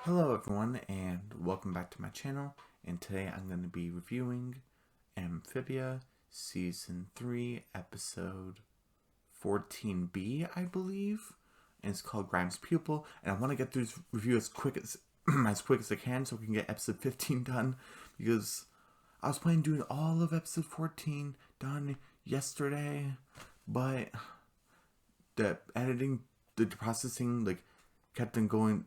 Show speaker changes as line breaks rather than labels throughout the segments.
Hello everyone and welcome back to my channel, and today I'm going to be reviewing Amphibia Season 3 Episode 14B, I believe, and it's called Grime's Pupil, and I want to get through this review as quick as I can so we can get episode 15 done, because I was planning on doing all of episode 14 done yesterday, but the editing, the processing, kept on going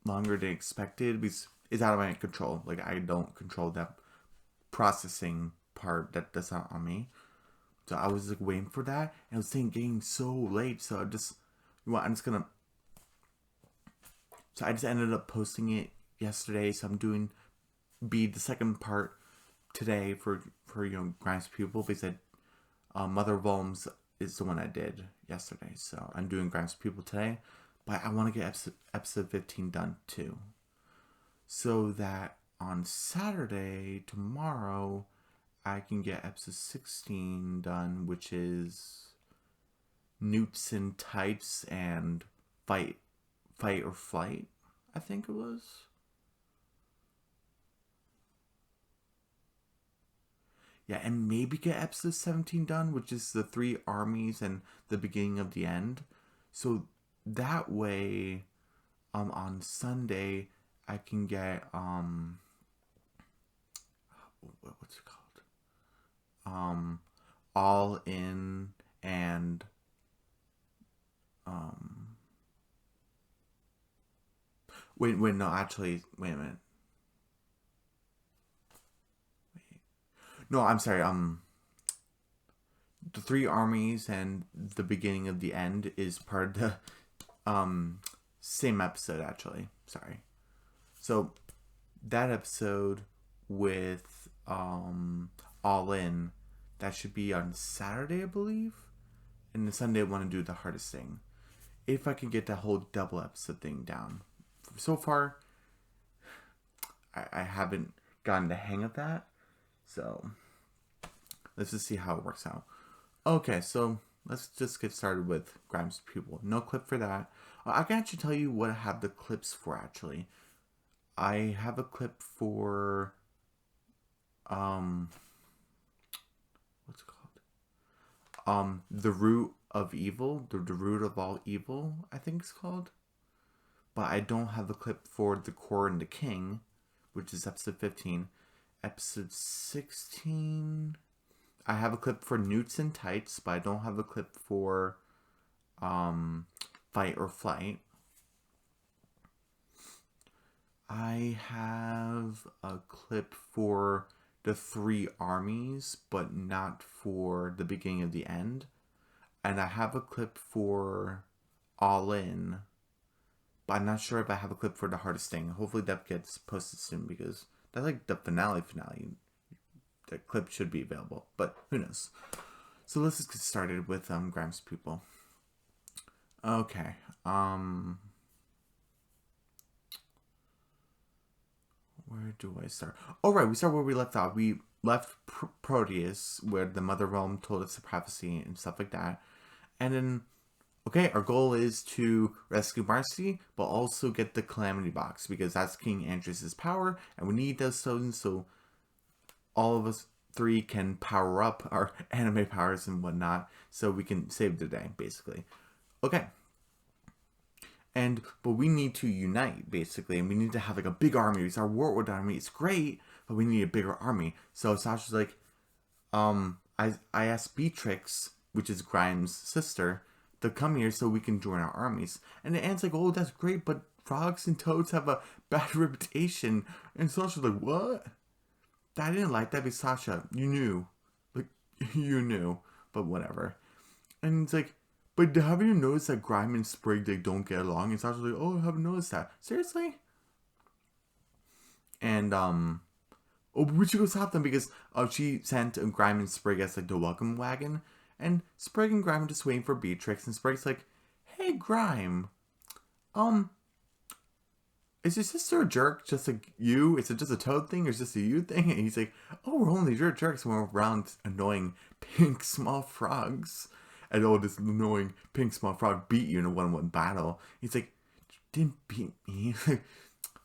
longer than expected because it's out of my control. I don't control that processing part. That's not on me. So I was waiting for that, and I was getting so late. So I just ended up posting it yesterday. So I'm doing the second part today for Grime's Pupil, because Mother Volms is the one I did yesterday. So I'm doing Grime's Pupil today. But I want to get episode 15 done too, so that on Saturday, tomorrow, I can get episode 16 done, which is Newts and Types and Fight or Flight, I think it was. Yeah, and maybe get episode 17 done, which is the 3 armies and the beginning of the end. So that way, on Sunday, I can get, what's it called? All In and, wait a minute. No, I'm sorry, the 3 armies and the beginning of the end is part of the same episode, actually. Sorry. So that episode with All In, that should be on Saturday, I believe. And then Sunday I want to do the hardest thing, if I can get that whole double episode thing down. So far, I haven't gotten the hang of that. So let's just see how it works out. Okay, so let's just get started with Grime's Pupil. No clip for that. I can actually tell you what I have the clips for, actually. I have a clip for, what's it called? The Root of Evil, the Root of All Evil, I think it's called. But I don't have the clip for The Core and the King, which is episode 15. Episode 16... I have a clip for Newts and Tights, but I don't have a clip for Fight or Flight. I have a clip for the 3 armies, but not for the beginning of the end. And I have a clip for All In, but I'm not sure if I have a clip for the hardest thing. Hopefully that gets posted soon, because that's the finale. That clip should be available, but who knows. So let's just get started with Grime's Pupil. Okay. Where do I start? Oh, right, we start where we left off. We left Proteus, where the Mother Realm told us the prophecy and stuff like that. And then, okay, our goal is to rescue Marcy, but also get the Calamity Box, because that's King Andrew's power, and we need those stones so all of us 3 can power up our anime powers and whatnot, so we can save the day, basically. Okay. But we need to unite, basically, and we need to have a big army, because our Warlord army is great, but we need a bigger army. So Sasha's like, I asked Beatrix, which is Grime's sister, to come here so we can join our armies. And the Ant's like, oh, that's great, but frogs and toads have a bad reputation. And Sasha's like, what? I didn't like that, because Sasha, you knew. You knew. But whatever. And it's like, but haven't you noticed that Grime and Sprig, they don't get along? And Sasha's like, oh, I haven't noticed that. Seriously? And, we should go stop them, because she sent Grime and Sprig as, the welcome wagon. And Sprig and Grime are just waiting for Beatrix. And Sprig's like, hey, Grime. Is your sister a jerk just like you? Is it just a toad thing, or is it just a you thing? And he's like, oh, we're only jerks when we're around annoying pink small frogs. And oh, this annoying pink small frog beat you in a 1-on-1 battle. He's like, didn't beat me.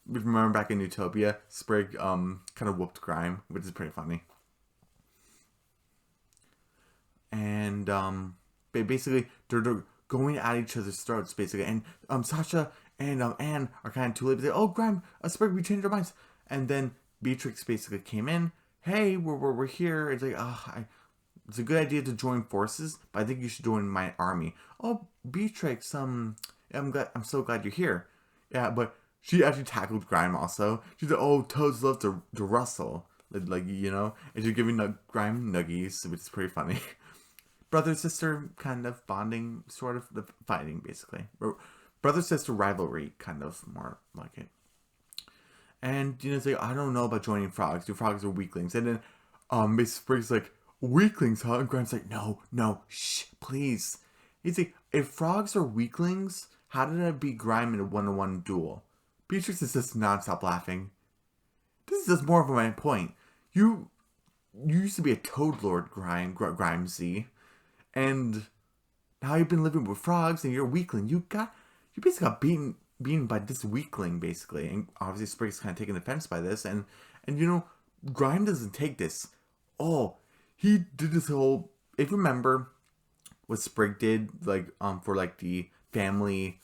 remember back in Utopia, Sprig kind of whooped Grime, which is pretty funny. And basically they're going at each other's throats basically, and Sasha and Anne are kind of too late. They say, "Oh, Grime, Sprig, we changed our minds." And then Beatrix basically came in. "Hey, we're here." It's like, it's a good idea to join forces, but I think you should join my army. "Oh, Beatrix, I'm so glad you're here." Yeah, but she actually tackled Grime also. She said, "Oh, toads love to rustle." Like, you know, and she's giving Grime nuggies, which is pretty funny. Brother sister kind of bonding, sort of the fighting basically. Brother sister rivalry, kind of more like it. And it's like, "I don't know about joining frogs. Your frogs are weaklings." And then Miss Sprig's like, "Weaklings, huh?" And Grime's like, No, shh, please. He's like, "If frogs are weaklings, how did I beat Grime in a 1-on-1 duel?" Beatrix is just non-stop laughing. This is just more of my point. You used to be a toad lord, Grimesy. And now you've been living with frogs and you're a weakling. You basically got beaten by this weakling, basically. And obviously Sprig's kind of taking offense by this. And Grime doesn't take this. Oh, he did this whole, if you remember what Sprig did, like, for like the family,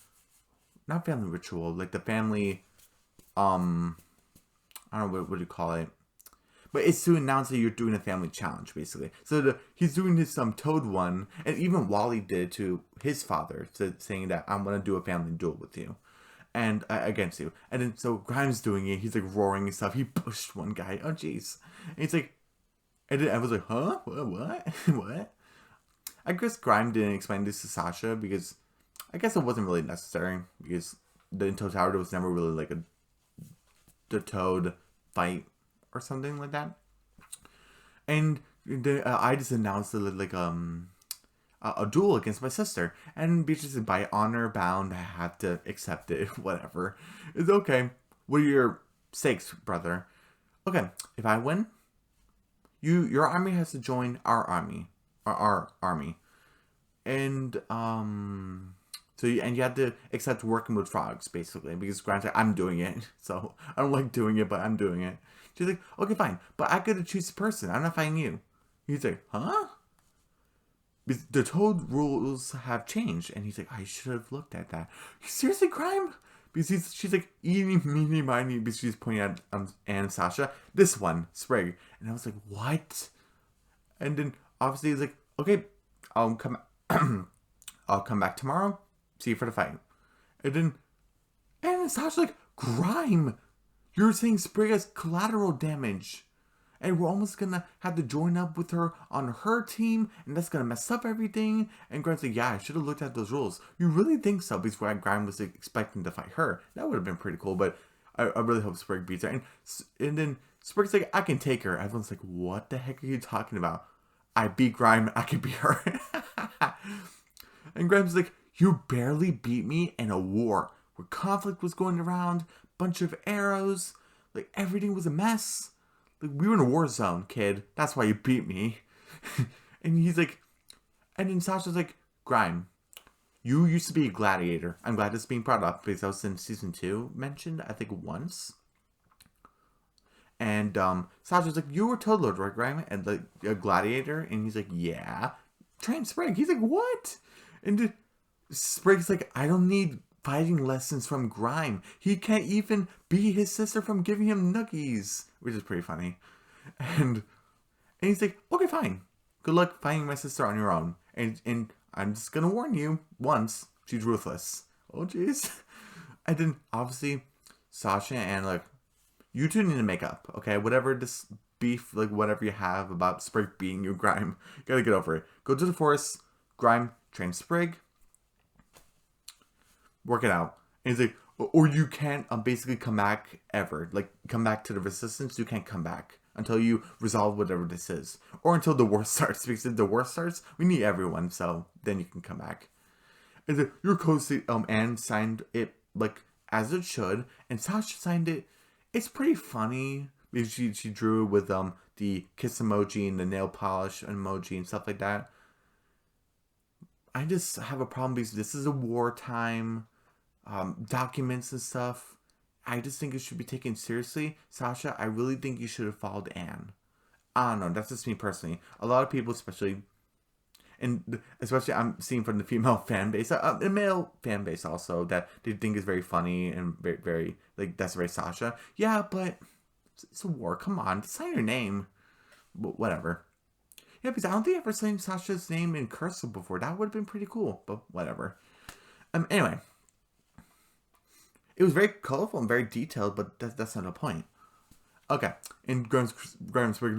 not family ritual, like the family, I don't know what do you call it. But it's to announce that you're doing a family challenge, basically. So he's doing his Toad one, and even Wally did it to his father, saying that I'm gonna do a family duel with you, and against you. And then so Grime's doing it. He's like roaring and stuff. He pushed one guy. Oh jeez. And it's like, and then I was like, huh? What? What? I guess Grime didn't explain this to Sasha because I guess it wasn't really necessary because in totality was never really like the Toad fight or something like that. And I just announced like a duel against my sister, and Beatrice said, "By honor bound, I have to accept it." Whatever, it's okay. What are your stakes, brother? Okay, if I win, your army has to join our army, our army, and so you have to accept working with frogs, basically, because granted, I'm doing it, so I don't like doing it, but I'm doing it. She's like, "Okay, fine, but I gotta choose a person. I'm not fighting you." He's like, "Huh?" Because the Toad rules have changed, and he's like, "I should have looked at that." Seriously, Grime? Because she's like, "Eeny, meeny, miny," because she's pointing at Anne and Sasha. "This one, Sprig." And I was like, "What?" And then obviously he's like, "Okay, I'll come I'll come back tomorrow, see you for the fight." And Sasha's like, "Grime, you're saying Sprig has collateral damage, and we're almost gonna have to join up with her on her team, and that's gonna mess up everything." And Grime's like, "Yeah, I should have looked at those rules." You really think so? Because Grime was expecting to fight her. That would have been pretty cool, but I really hope Sprig beats her. And then Sprig's like, "I can take her." Everyone's like, "What the heck are you talking about? I beat Grime, I can beat her." And Grime's like, "You barely beat me in a war where conflict was going around, bunch of arrows, like everything was a mess. Like we were in a war zone, kid. That's why you beat me." And he's like, and then Sasha's like, "Grime, you used to be a gladiator." I'm glad this is being brought up because that was in season 2 mentioned, I think once. And Sasha's like, "You were Toad Lord, right, Grime? And like a gladiator?" And he's like, "Yeah." Train Sprig. He's like, "What?" And Sprig's like, "I don't need fighting lessons from Grime. He can't even beat his sister from giving him nuggies," which is pretty funny. And he's like, "Okay, fine. Good luck fighting my sister on your own. And I'm just gonna warn you once, she's ruthless." Oh jeez. And then obviously Sasha and like, "You two need to make up, okay? Whatever this beef, like whatever you have about Sprig beating you, Grime, you gotta get over it. Go to the forest, Grime, train Sprig, work it out." And he's like, "Or you can't basically come back ever. Like, come back to the resistance, you can't come back until you resolve whatever this is. Or until the war starts, because if the war starts, we need everyone, so then you can come back." And then your co-state, Anne signed it, like, as it should, and Sasha signed it. It's pretty funny, because she drew with, the kiss emoji and the nail polish emoji and stuff like that. I just have a problem because this is a wartime, documents and stuff. I just think it should be taken seriously. Sasha, I really think you should have followed Anne. I don't know. That's just me personally. A lot of people, especially I'm seeing from the female fan base, the male fan base also, that they think is very funny and very, very, like, that's very Sasha. Yeah, but it's a war. Come on, sign your name. Whatever. Yeah, because I don't think I ever signed Sasha's name in cursive before. That would have been pretty cool, but whatever. Anyway. It was very colorful and very detailed, but that's not the point. Okay, and Grime's like,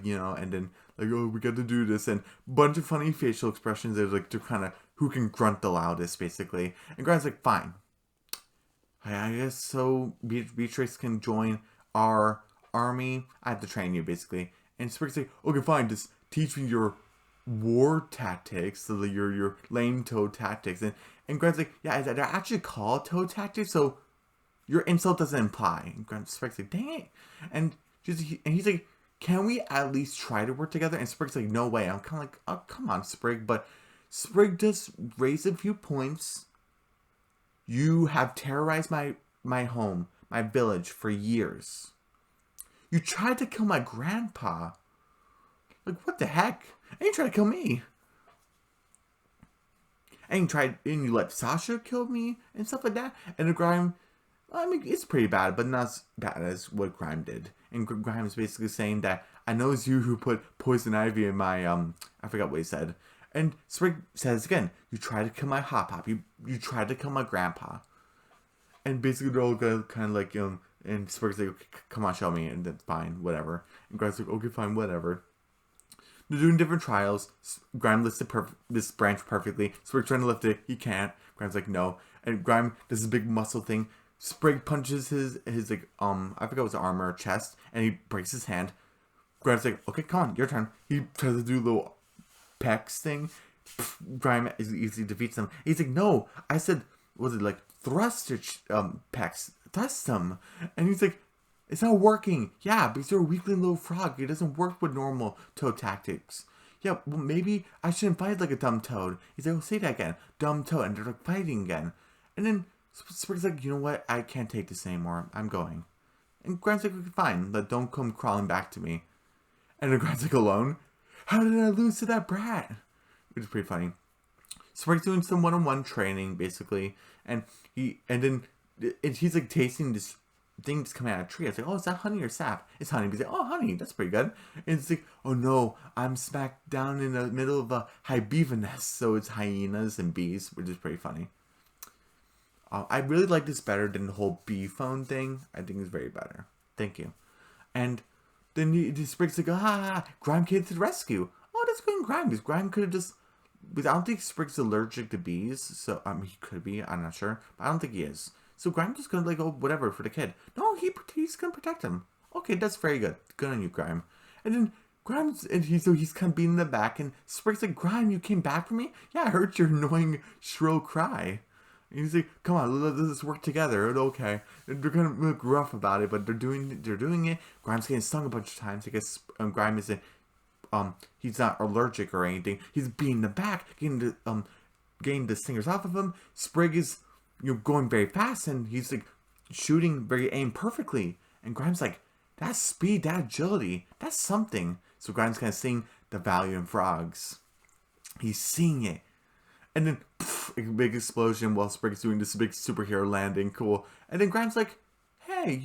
you know, and then like, oh, we got to do this, and bunch of funny facial expressions. There's like to kind of who can grunt the loudest, basically. And Grime's like, fine, I guess so. Beatrix can join our army. I have to train you, basically. And Sprig's like, okay, fine, just teach me your war tactics, so your lame toad tactics. And Grime's like, yeah, they're actually called toad tactics, so your insult doesn't imply. And Grime's like, dang it. And he's like, can we at least try to work together? And Sprig's like, no way. I'm kind of like, oh, come on, Sprig. But Sprig does raise a few points. You have terrorized my home, my village for years. You tried to kill my grandpa. Like, what the heck? And you tried to kill me. And you let Sasha kill me and stuff like that. And the Grime, I mean, it's pretty bad, but not as bad as what Grime did. And Grime is basically saying that I know it's you who put poison ivy in my I forgot what he said. And Sprig says again, you tried to kill my hop pop. You tried to kill my grandpa. And basically they're all gonna kind of like, and Sprig's like, okay, come on, show me, and that's fine, whatever. And Grime's like, okay, fine, whatever. They're doing different trials. Grime lifts this branch perfectly. Sprig trying to lift it. He can't. Grime's like, no. And Grime does this big muscle thing. Sprig punches his like, I forgot what was armor or chest. And he breaks his hand. Grime's like, okay, come on, your turn. He tries to do a little pecs thing. Grime easily defeats him. He's like, no. I said, was it like thrust your pecs? Thrust them. And he's like, it's not working. Yeah, because you're a weakling little frog. It doesn't work with normal toad tactics. Yeah, well, maybe I shouldn't fight like a dumb toad. He's like, oh, say that again. Dumb toad. And they're like fighting again. And then Sprig's like, you know what? I can't take this anymore. I'm going. And Grime's like, fine. But don't come crawling back to me. And then Grime's like, alone? How did I lose to that brat? Which is pretty funny. Sprig's doing some one-on-one training, basically. And he's like tasting this thing that's coming out of a tree. I was like, oh, is that honey or sap? It's honey. He's like, oh, honey, that's pretty good. And it's like, oh no, I'm smack down in the middle of a Amphibia nest, so it's hyenas and bees, which is pretty funny. I really like this better than the whole bee phone thing. I think it's very better. Thank you. And then the Sprig's like, Grime came to the rescue. Oh, that's good, Grime, because Grime could have just, because I don't think Sprig's allergic to bees, so he could be, I'm not sure, but I don't think he is. So Grime's just gonna like, oh, whatever for the kid. No, he's gonna protect him. Okay, that's very good. Good on you, Grime. And then he's kind of beating the back, and Sprig's like, Grime, you came back for me? Yeah, I heard your annoying shrill cry. And he's like, come on, let's work together. It's okay. And they're kind of look rough about it, but they're doing it. Grime's getting stung a bunch of times. I guess Grime isn't he's not allergic or anything. He's beating the back, getting the stingers off of him. Sprig is going very fast, and he's like shooting very aim perfectly. And Grime's like, that's speed, that agility, that's something. So Grime's kind of seeing the value in frogs. He's seeing it. And then a big explosion while Sprig's doing this big superhero landing, cool. And then Grime's like, hey,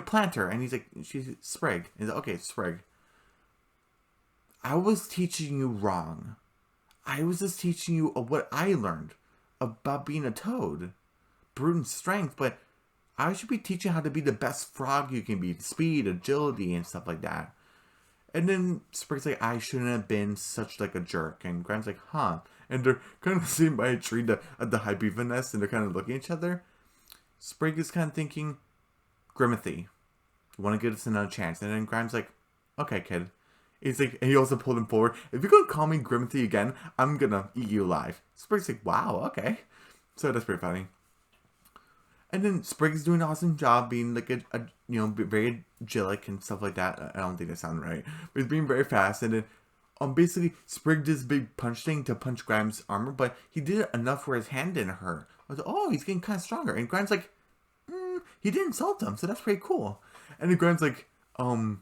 Planter. And he's like, she's Sprig. And he's like, okay, Sprig, I was teaching you wrong. I was just teaching you what I learned about being a toad. Brute and strength, but I should be teaching how to be the best frog you can be. Speed, agility, and stuff like that. And then Sprig's like, I shouldn't have been such like a jerk. And Grime's like, huh. And they're kind of sitting by a tree at the Amphibia nest, and they're kind of looking at each other. Sprig is kind of thinking, Grimothy, you want to give us another chance? And then Grime's like, okay, kid. He's like, and he also pulled him forward. If you're going to call me Grimothy again, I'm going to eat you alive. Sprig's like, wow, okay. So that's pretty funny. And then Sprig's doing an awesome job being like very agilic and stuff like that. I don't think that sounds right. But he's being very fast. And then basically Sprig did this big punch thing to punch Grime's armor, but he did it enough where his hand didn't hurt. I was like, oh, he's getting kind of stronger. And Grime's like, he didn't insult them, so that's pretty cool. And then Grime's like, and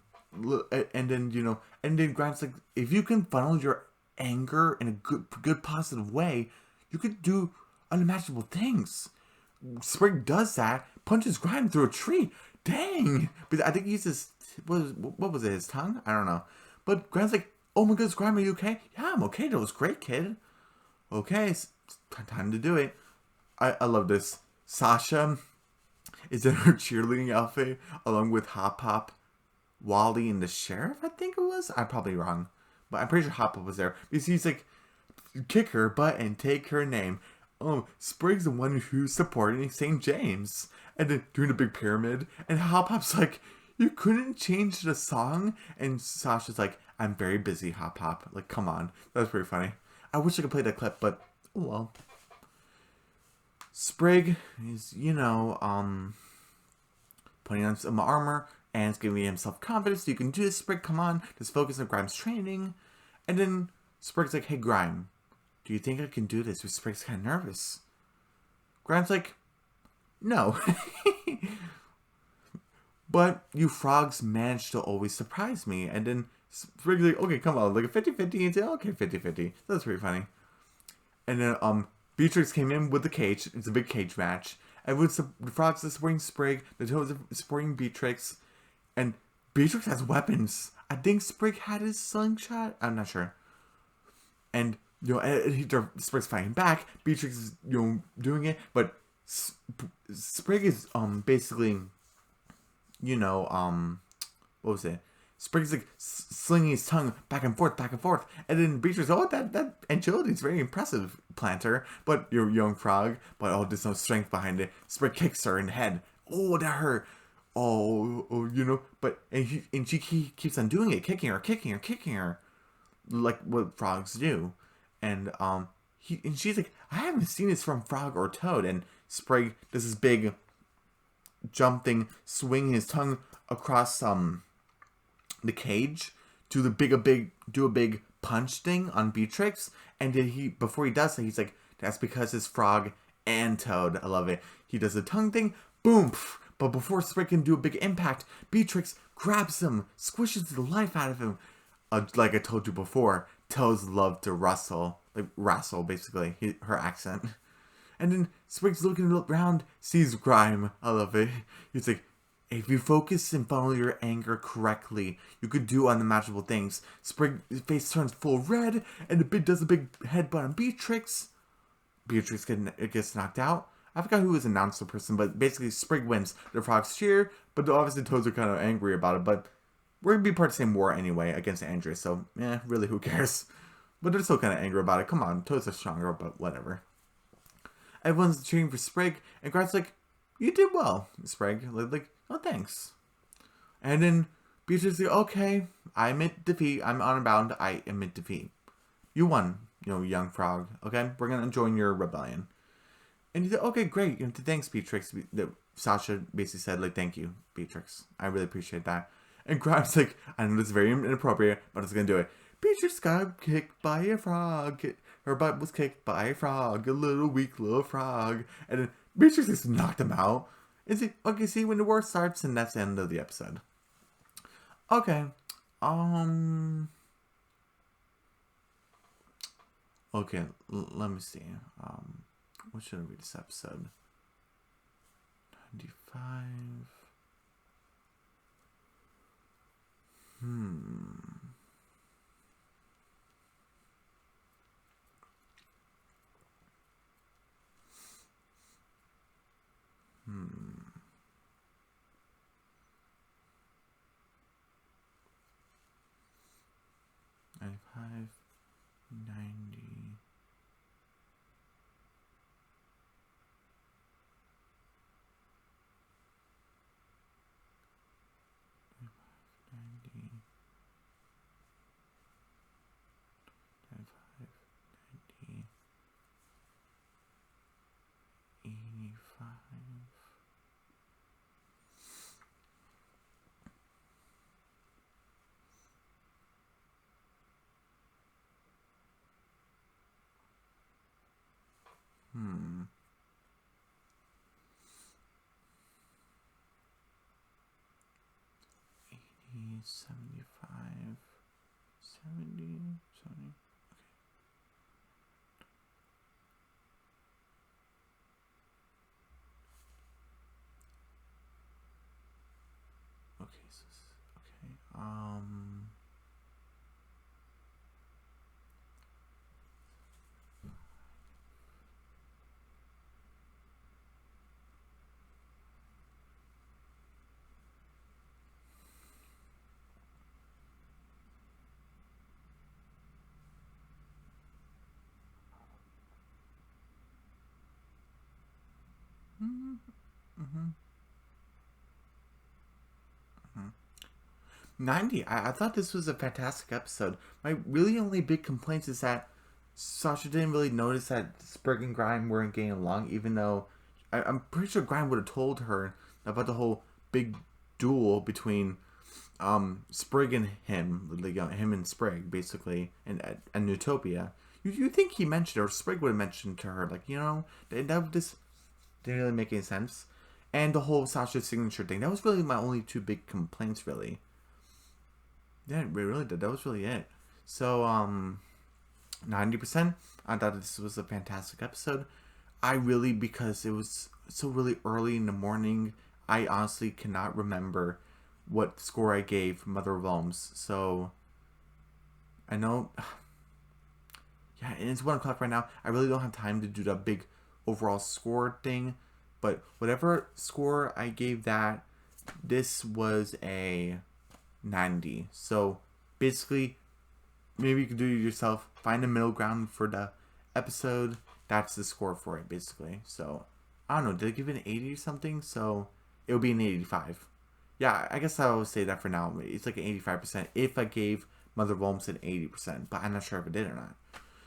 then Grime's like, if you can funnel your anger in a good positive way, you could do unimaginable things. Sprig does that, punches Grime through a tree. Dang! But I think he uses what was it? His tongue? I don't know. But Grime's like, oh my goodness, Grime, are you okay? Yeah, I'm okay. That was great, kid. Okay, it's time to do it. I love this. Sasha is in her cheerleading outfit along with Hop Hop, Wally, and the sheriff, I think it was. I'm probably wrong. But I'm pretty sure Hop Hop was there. Because he's like, kick her butt and take her name. Oh, Sprig's the one who's supporting St. James. And then doing a big pyramid. And Hop Hop's like, you couldn't change the song? And Sasha's like, I'm very busy, Hop Hop. Like, come on. That's pretty funny. I wish I could play that clip, but oh well. Sprig is, putting on some armor and it's giving him self-confidence. You can do this, Sprig. Come on. Just focus on Grime's training. And then Sprig's like, hey, Grime, do you think I can do this? Sprig's kind of nervous. Grime's like, no. But you frogs manage to always surprise me. And then Sprig's like, okay, come on. Like a 50-50. And say, okay, 50-50. That's pretty funny. And then Beatrix came in with the cage. It's a big cage match. And with the frogs are supporting Sprig, the toads are supporting Beatrix, and Beatrix has weapons. I think Sprig had his slingshot. I'm not sure. And Sprig's fighting back. Beatrix is doing it, but Sprig is basically what was it? Sprig's like slinging his tongue back and forth, and then Beatrix, that agility is very impressive, Planter. But you're a young frog, but there's no strength behind it. Sprig kicks her in the head. Oh, that hurt. But she keeps on doing it, kicking her, like what frogs do. And she's like, I haven't seen this from Frog or Toad. And Sprig does this big jump thing, swinging his tongue across the cage to do a big punch thing on Beatrix. And then before he does that, he's like, that's because it's Frog and Toad. I love it. He does the tongue thing, boom. But before Sprig can do a big impact, Beatrix grabs him, squishes the life out of him. Like I told you before, Toads love to wrestle, basically, her accent. And then Sprig's looking around, sees Grime. I love it. He's like, if you focus and funnel your anger correctly, you could do unimaginable things. Sprig's face turns full red, and does a big headbutt on Beatrix. Beatrix gets knocked out. I forgot who was announced the person, but basically Sprig wins. The frogs cheer, but obviously Toads are kind of angry about it. But we're going to be part of the same war anyway against Andrew, so really, who cares? But they're still kind of angry about it. Come on, Toads are stronger, but whatever. Everyone's cheering for Sprig, and Grime's like, you did well, Sprig. Like, oh, thanks. And then Beatrix is like, okay, I admit defeat. I'm honor bound. I admit defeat. You won, young frog. Okay, we're going to join your rebellion. And he's like, okay, great. Thanks, Beatrix. Sasha basically said, like, thank you, Beatrix. I really appreciate that. And Grime's like, I know this is very inappropriate, but I was going to do it. Beatrix got kicked by a frog. Her butt was kicked by a frog. A little weak little frog. And then Beatrix just knocked him out. And see, okay, see, when the war starts, and that's the end of the episode. Okay. Okay, let me see. What should I read this episode? 95. Five, 90. 75, 70, 70. Okay, so okay. Mm-hmm. 90. I thought this was a fantastic episode. My really only big complaints is that Sasha didn't really notice that Sprig and Grime weren't getting along, even though I'm pretty sure Grime would have told her about the whole big duel between Sprig and him, like, him and Sprig, basically, and Utopia. You think he mentioned, or Sprig would have mentioned to her, like, that just didn't really make any sense. And the whole Sasha signature thing, that was really my only two big complaints, really. Yeah, it really did. That was really it. So, 90%, I thought this was a fantastic episode. I really, because it was so really early in the morning, I honestly cannot remember what score I gave Mother of Alms. So, I know, yeah, and it's 1 o'clock right now. I really don't have time to do the big overall score thing. But whatever score I gave that, this was a 90. So basically, maybe you can do it yourself. Find a middle ground for the episode. That's the score for it, basically. So I don't know. Did I give it an 80 or something? So it would be an 85. Yeah, I guess I'll say that for now. It's like an 85% if I gave Mother of Alms an 80%, but I'm not sure if it did or not.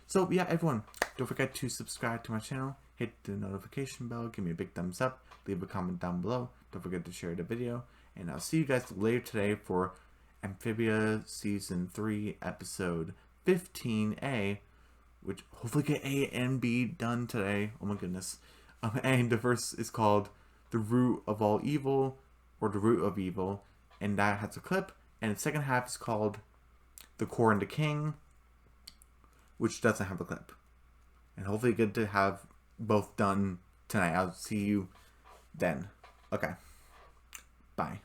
So yeah, everyone, don't forget to subscribe to my channel. Hit the notification bell. Give me a big thumbs up. Leave a comment down below. Don't forget to share the video. And I'll see you guys later today for Amphibia Season 3, Episode 15A, which hopefully get A and B done today. Oh my goodness. And the verse is called The Root of All Evil, or The Root of Evil, and that has a clip. And the second half is called The Core and the King, which doesn't have a clip. And hopefully good to have both done tonight. I'll see you then. Okay. Bye.